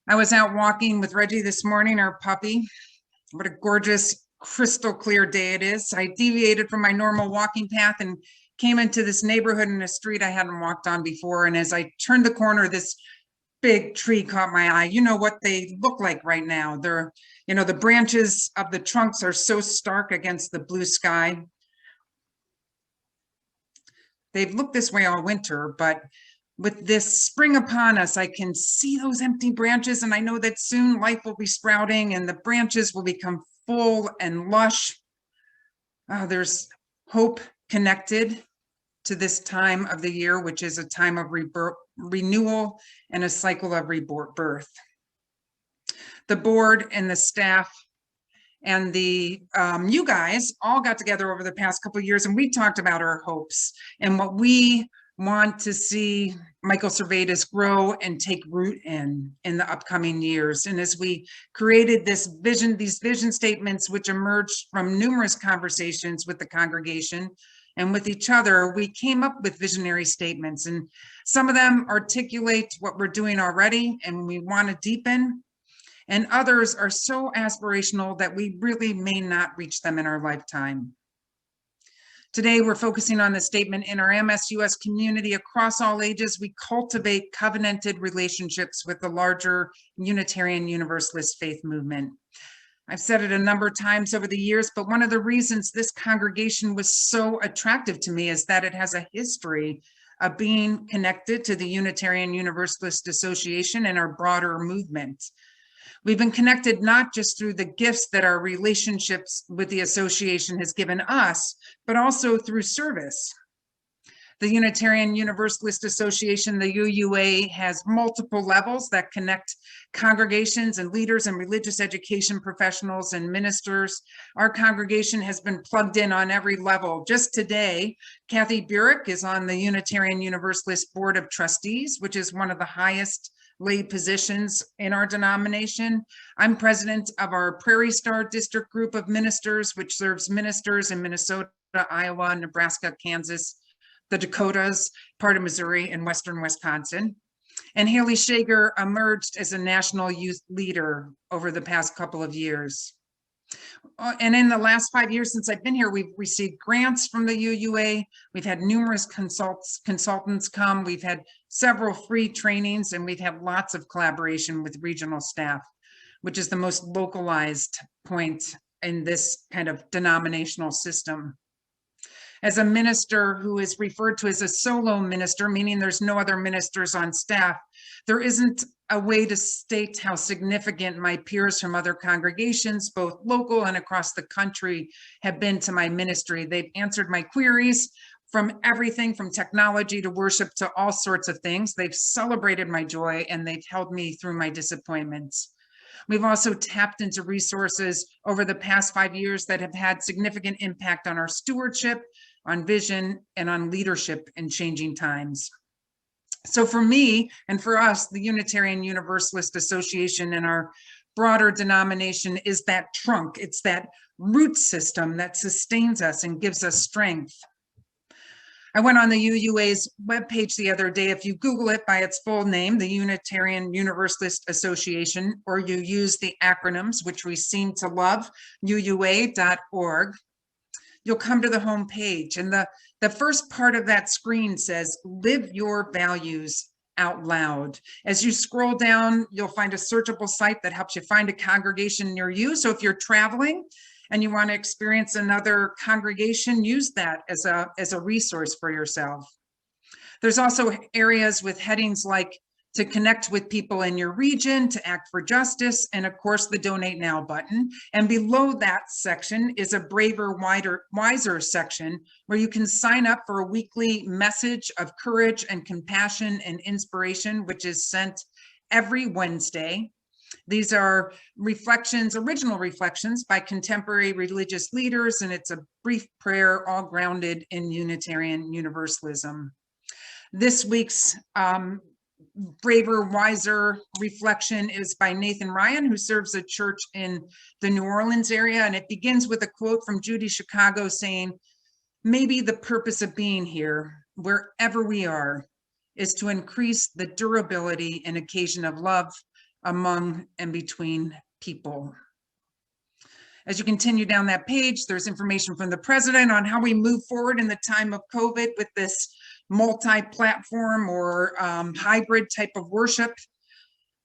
I was out walking with Reggie this morning, our puppy. What a gorgeous, crystal clear day it is. I deviated from my normal walking path and came into this neighborhood in a street I hadn't walked on before. And as I turned the corner, this big tree caught my eye. You know what they look like right now. The branches of the trunks are so stark against the blue sky. They've looked this way all winter, but with this spring upon us, I can see those empty branches, and I know that soon life will be sprouting and the branches will become full and lush. There's hope connected to this time of the year, which is a time of renewal and a cycle of rebirth. The board and the staff and you guys all got together over the past couple of years, and we talked about our hopes and what we want to see Michael Servetus grow and take root in the upcoming years. And as we created these vision statements, which emerged from numerous conversations with the congregation and with each other, we came up with visionary statements, and some of them articulate what we're doing already and we want to deepen, and others are so aspirational that we really may not reach them in our lifetime. Today, we're focusing on the statement, in our MSUS community across all ages, we cultivate covenanted relationships with the larger Unitarian Universalist faith movement. I've said it a number of times over the years, but one of the reasons this congregation was so attractive to me is that it has a history of being connected to the Unitarian Universalist Association and our broader movement. We've been connected not just through the gifts that our relationships with the association has given us, but also through service. The Unitarian Universalist Association, the UUA, has multiple levels that connect congregations and leaders and religious education professionals and ministers. Our congregation has been plugged in on every level. Just today, Kathy Burek is on the Unitarian Universalist Board of Trustees, which is one of the highest lay positions in our denomination. I'm president of our Prairie Star District Group of Ministers, which serves ministers in Minnesota, Iowa, Nebraska, Kansas, the Dakotas, part of Missouri, and Western Wisconsin. And Haley Shager emerged as a national youth leader over the past couple of years. And in the last 5 years since I've been here, we've received grants from the UUA. We've had numerous consultants come. We've had several free trainings, and we've had lots of collaboration with regional staff, which is the most localized point in this kind of denominational system. As a minister who is referred to as a solo minister, meaning there's no other ministers on staff, there isn't a way to state how significant my peers from other congregations, both local and across the country, have been to my ministry. They've answered my queries from everything from technology to worship to all sorts of things. They've celebrated my joy, and they've held me through my disappointments. We've also tapped into resources over the past 5 years that have had significant impact on our stewardship, on vision, and on leadership in changing times. So for me and for us, the Unitarian Universalist Association and our broader denomination is that trunk. It's that root system that sustains us and gives us strength. I went on the UUA's webpage the other day. If you Google it by its full name, the Unitarian Universalist Association, or you use the acronyms, which we seem to love, UUA.org, you'll come to the home page. And the first part of that screen says, live your values out loud. As you scroll down, you'll find a searchable site that helps you find a congregation near you. So if you're traveling and you want to experience another congregation, use that as a resource for yourself. There's also areas with headings like to connect with people in your region, to act for justice, and of course the Donate Now button. And below that section is a Braver, Wiser section where you can sign up for a weekly message of courage and compassion and inspiration, which is sent every Wednesday. These are reflections, original reflections by contemporary religious leaders, and it's a brief prayer all grounded in Unitarian Universalism. This week's Braver, Wiser reflection is by Nathan Ryan, who serves a church in the New Orleans area. And it begins with a quote from Judy Chicago saying, "Maybe the purpose of being here, wherever we are, is to increase the durability and occasion of love, among and between people. As you continue down that page, there's information from the president on how we move forward in the time of COVID with this multi-platform or hybrid type of worship.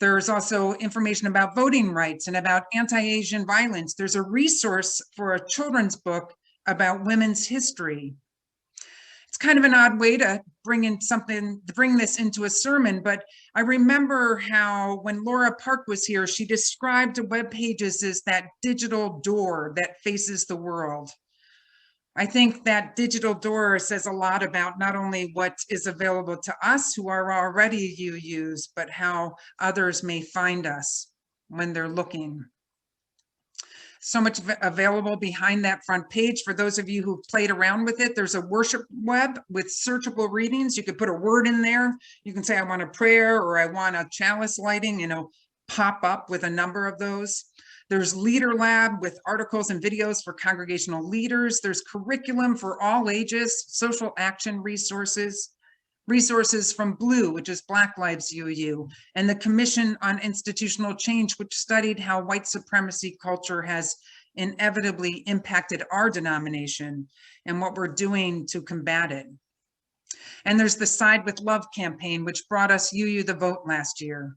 There's also information about voting rights and about anti-Asian violence. There's a resource for a children's book about women's history. It's kind of an odd way to bring this into a sermon, but I remember how when Laura Park was here, she described web pages as that digital door that faces the world. I think that digital door says a lot about not only what is available to us who are already UUs, but how others may find us when they're looking. So much available behind that front page. For those of you who played around with it, there's a worship web with searchable readings. You could put a word in there. You can say, I want a prayer or I want a chalice lighting, pop up with a number of those. There's Leader Lab with articles and videos for congregational leaders. There's curriculum for all ages, social action resources from Blue, which is Black Lives UU, and the Commission on Institutional Change, which studied how white supremacy culture has inevitably impacted our denomination and what we're doing to combat it. And there's the Side with Love campaign, which brought us UU the Vote last year.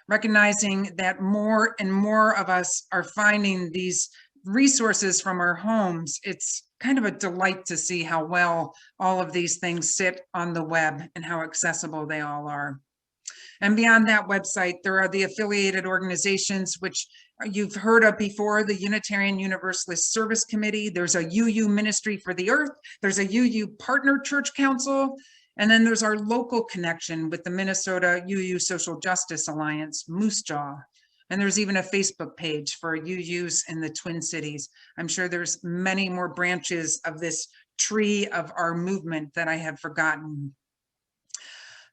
Recognizing that more and more of us are finding these resources from our homes, it's kind of a delight to see how well all of these things sit on the web and how accessible they all are. And beyond that website, there are the affiliated organizations, which you've heard of before, the Unitarian Universalist Service Committee. There's a UU Ministry for the Earth. There's a UU Partner Church Council. And then there's our local connection with the Minnesota UU Social Justice Alliance, Moose Jaw. And there's even a Facebook page for UUs in the Twin Cities. I'm sure there's many more branches of this tree of our movement that I have forgotten.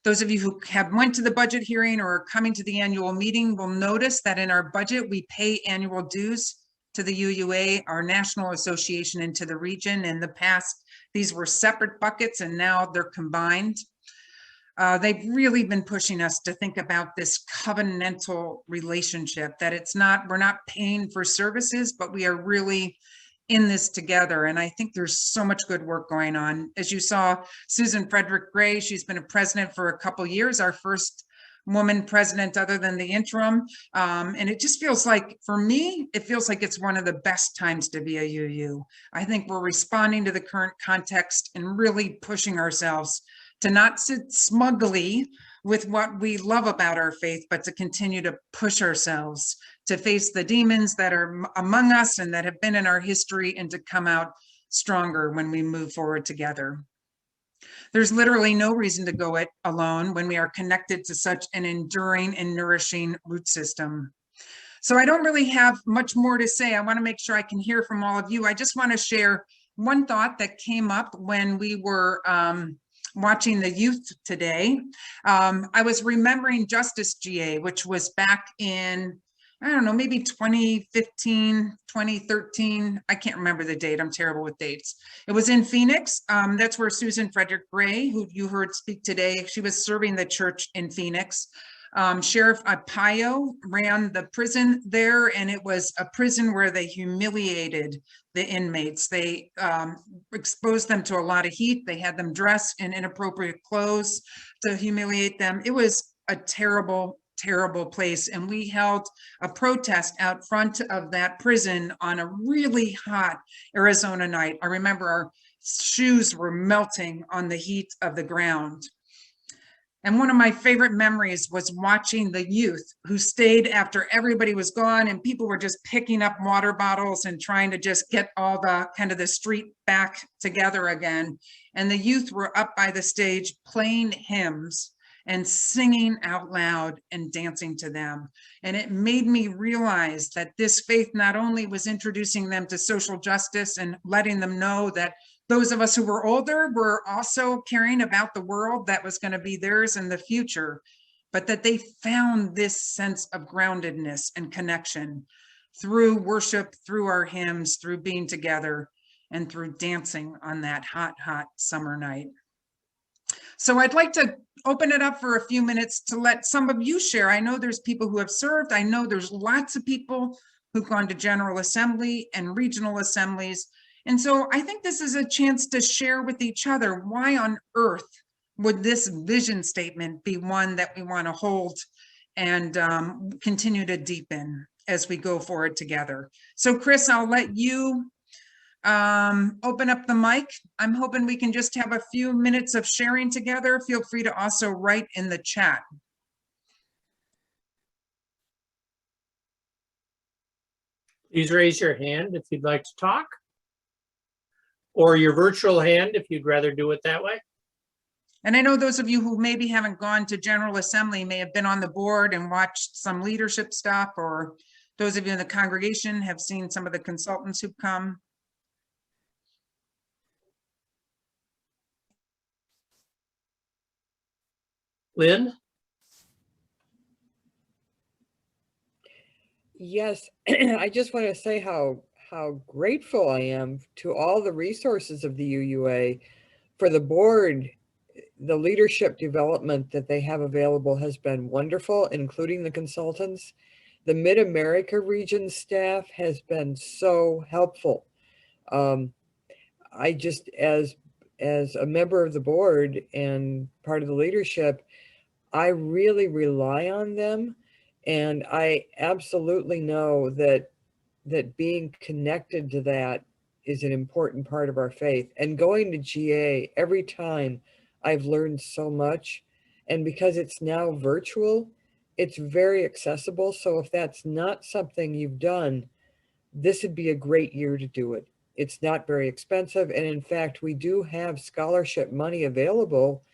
Those of you who have went to the budget hearing or are coming to the annual meeting will notice that in our budget, we pay annual dues to the UUA, our national association, and to the region. In the past, these were separate buckets and now they're combined. They've really been pushing us to think about this covenantal relationship, that we're not paying for services, but we are really in this together. And I think there's so much good work going on. As you saw, Susan Frederick Gray, she's been a president for a couple years, our first woman president other than the interim. And it just feels like, for me, it feels like it's one of the best times to be a UU. I think we're responding to the current context and really pushing ourselves to not sit smugly with what we love about our faith, but to continue to push ourselves to face the demons that are among us and that have been in our history, and to come out stronger when we move forward together. There's literally no reason to go it alone when we are connected to such an enduring and nourishing root system. So I don't really have much more to say. I want to make sure I can hear from all of you. I just want to share one thought that came up when we were watching the youth today. I was remembering Justice GA, which was back in, I don't know, maybe 2015, 2013. I can't remember the date. I'm terrible with dates. It was in Phoenix. That's where Susan Frederick Gray, who you heard speak today, she was serving the church in Phoenix. Sheriff Arpaio ran the prison there, and it was a prison where they humiliated the inmates. They exposed them to a lot of heat. They had them dressed in inappropriate clothes to humiliate them. It was a terrible, terrible place. And we held a protest out front of that prison on a really hot Arizona night. I remember our shoes were melting on the heat of the ground. And one of my favorite memories was watching the youth who stayed after everybody was gone and people were just picking up water bottles and trying to just get all the kind of the street back together again. And the youth were up by the stage playing hymns and singing out loud and dancing to them. And it made me realize that this faith not only was introducing them to social justice and letting them know that those of us who were older were also caring about the world that was going to be theirs in the future, but that they found this sense of groundedness and connection through worship, through our hymns, through being together, and through dancing on that hot, hot summer night. So I'd like to open it up for a few minutes to let some of you share. I know there's people who have served. I know there's lots of people who've gone to General Assembly and regional assemblies. And so I think this is a chance to share with each other, why on earth would this vision statement be one that we want to hold and continue to deepen as we go forward together. So Chris, I'll let you open up the mic. I'm hoping we can just have a few minutes of sharing together. Feel free to also write in the chat. Please raise your hand if you'd like to talk, or your virtual hand if you'd rather do it that way. And I know those of you who maybe haven't gone to General Assembly may have been on the board and watched some leadership stuff, or those of you in the congregation have seen some of the consultants who've come. Lynn? Yes, I just want to say how grateful I am to all the resources of the UUA. For the board, the leadership development that they have available has been wonderful, including the consultants. The Mid-America region staff has been so helpful. I just, as a member of the board and part of the leadership, I really rely on them. And I absolutely know that being connected to that is an important part of our faith. And going to GA every time, I've learned so much. And because it's now virtual, it's very accessible. So if that's not something you've done, this would be a great year to do it. It's not very expensive. And in fact, we do have scholarship money available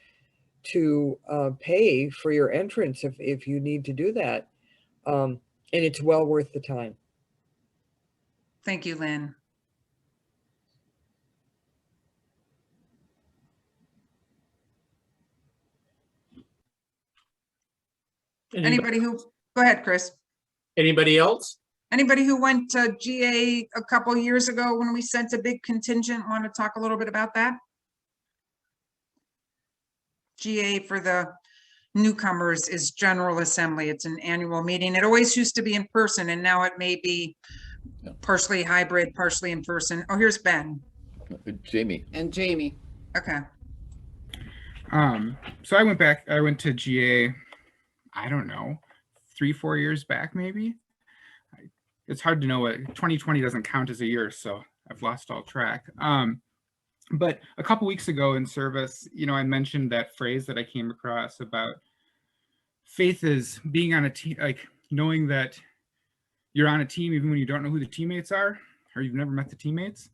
to pay for your entrance if you need to do that. And it's well worth the time. Thank you, Lynn. Anybody who, go ahead, Chris. Anybody else? Anybody who went to GA a couple years ago when we sent a big contingent, want to talk a little bit about that? GA for the newcomers is General Assembly. It's an annual meeting. It always used to be in person, and now it may be partially hybrid, partially in person. Oh, here's Ben. Jamie. And Jamie. Okay. So I went to GA, I don't know, 3-4 years back, maybe. It's hard to know what 2020 doesn't count as a year, so I've lost all track. But a couple weeks ago in service, I mentioned that phrase that I came across about faith is being on a team, like knowing that you're on a team even when you don't know who the teammates are, or you've never met the teammates.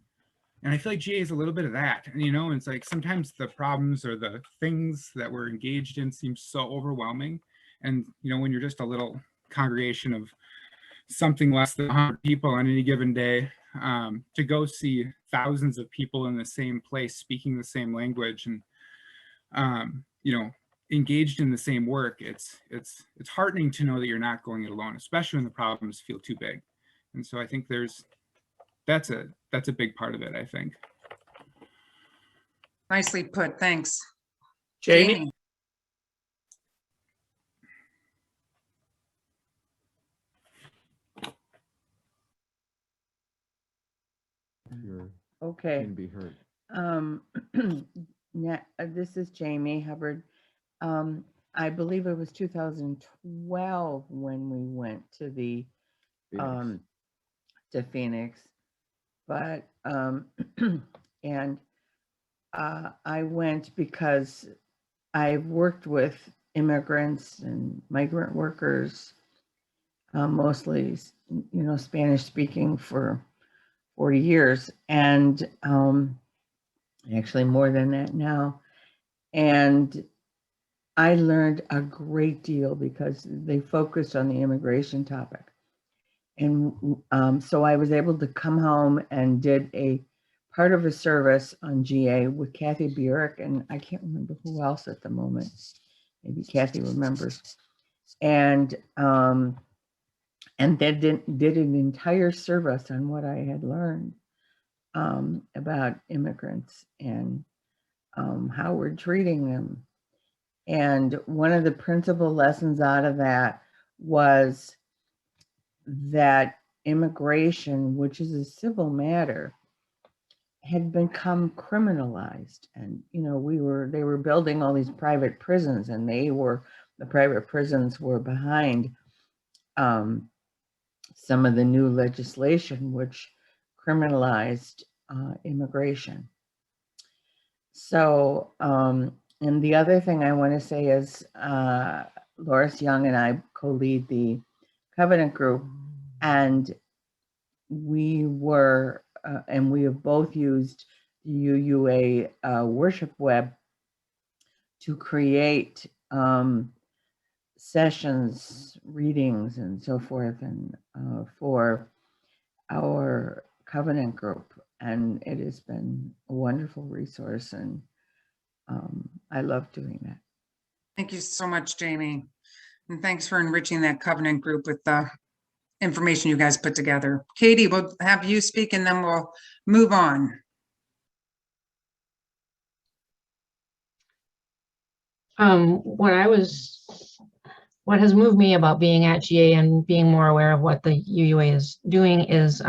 And I feel like GA is a little bit of that. And, it's like sometimes the problems or the things that we're engaged in seem so overwhelming. And, when you're just a little congregation of something less than 100 people on any given day, to go see thousands of people in the same place speaking the same language and, engaged in the same work, it's heartening to know that you're not going it alone, especially when the problems feel too big. And so I think that's a big part of it, I think. Nicely put. Thanks. Jamie? Okay. Can be heard. This is Jamie Hubbard. I believe it was 2012 when we went to the Phoenix. To Phoenix, but and I went because I've worked with immigrants and migrant workers, mostly Spanish speaking, for 40 years, and actually more than that now. And I learned a great deal because they focused on the immigration topic. And so I was able to come home and did a part of a service on GA with Kathy Burek, and I can't remember who else at the moment. Maybe Kathy remembers. And they did an entire service on what I had learned about immigrants and how we're treating them. And one of the principal lessons out of that was that immigration, which is a civil matter, had become criminalized. And, you know, they were building all these private prisons, and the private prisons were behind some of the new legislation which criminalized immigration. So, and the other thing I want to say is Loris Young and I co-lead the Covenant Group, and we have both used the UUA worship web to create sessions, readings, and so forth, and for our Covenant Group. And it has been a wonderful resource, and I love doing that. Thank you so much, Jamie. And thanks for enriching that Covenant Group with the information you guys put together. Katie, we'll have you speak and then we'll move on. What has moved me about being at GA and being more aware of what the UUA is doing is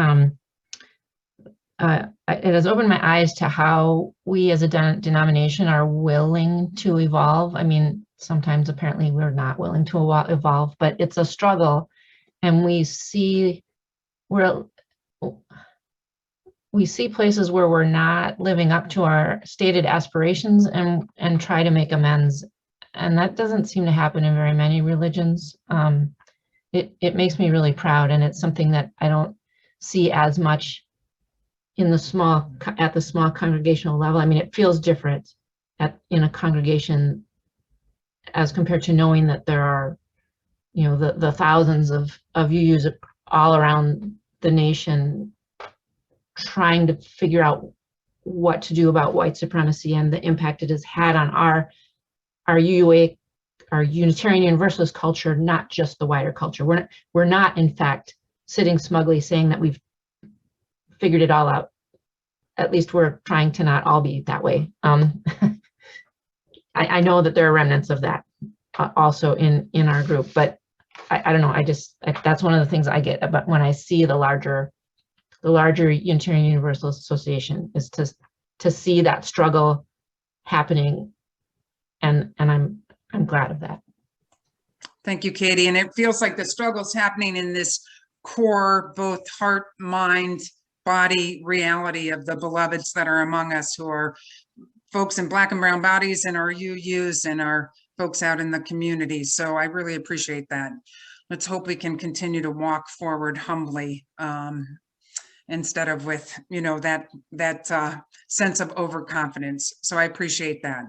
it has opened my eyes to how we as a denomination are willing to evolve. I mean, sometimes apparently we're not willing to evolve, but it's a struggle, and we see places where we're not living up to our stated aspirations and try to make amends. And that doesn't seem to happen in very many religions. It makes me really proud, and it's something that I don't see as much at the small congregational level. I mean, it feels different in a congregation as compared to knowing that there are, you know, the thousands of UUs all around the nation trying to figure out what to do about white supremacy and the impact it has had on our UUA, our Unitarian Universalist culture, not just the wider culture. We're not, in fact, sitting smugly saying that we've figured it all out. At least we're trying to not all be that way. I know that there are remnants of that also in our group, but I don't know. That's one of the things I get about when I see the larger Unitarian Universalist Association, is to see that struggle happening, and I'm glad of that. Thank you, Katie. And it feels like the struggle's happening in this core, both heart, mind, body reality of the beloveds that are among us, who are folks in Black and brown bodies and our UUs and our folks out in the community. So I really appreciate that. Let's hope we can continue to walk forward humbly, instead of with, you know, that sense of overconfidence. So I appreciate that.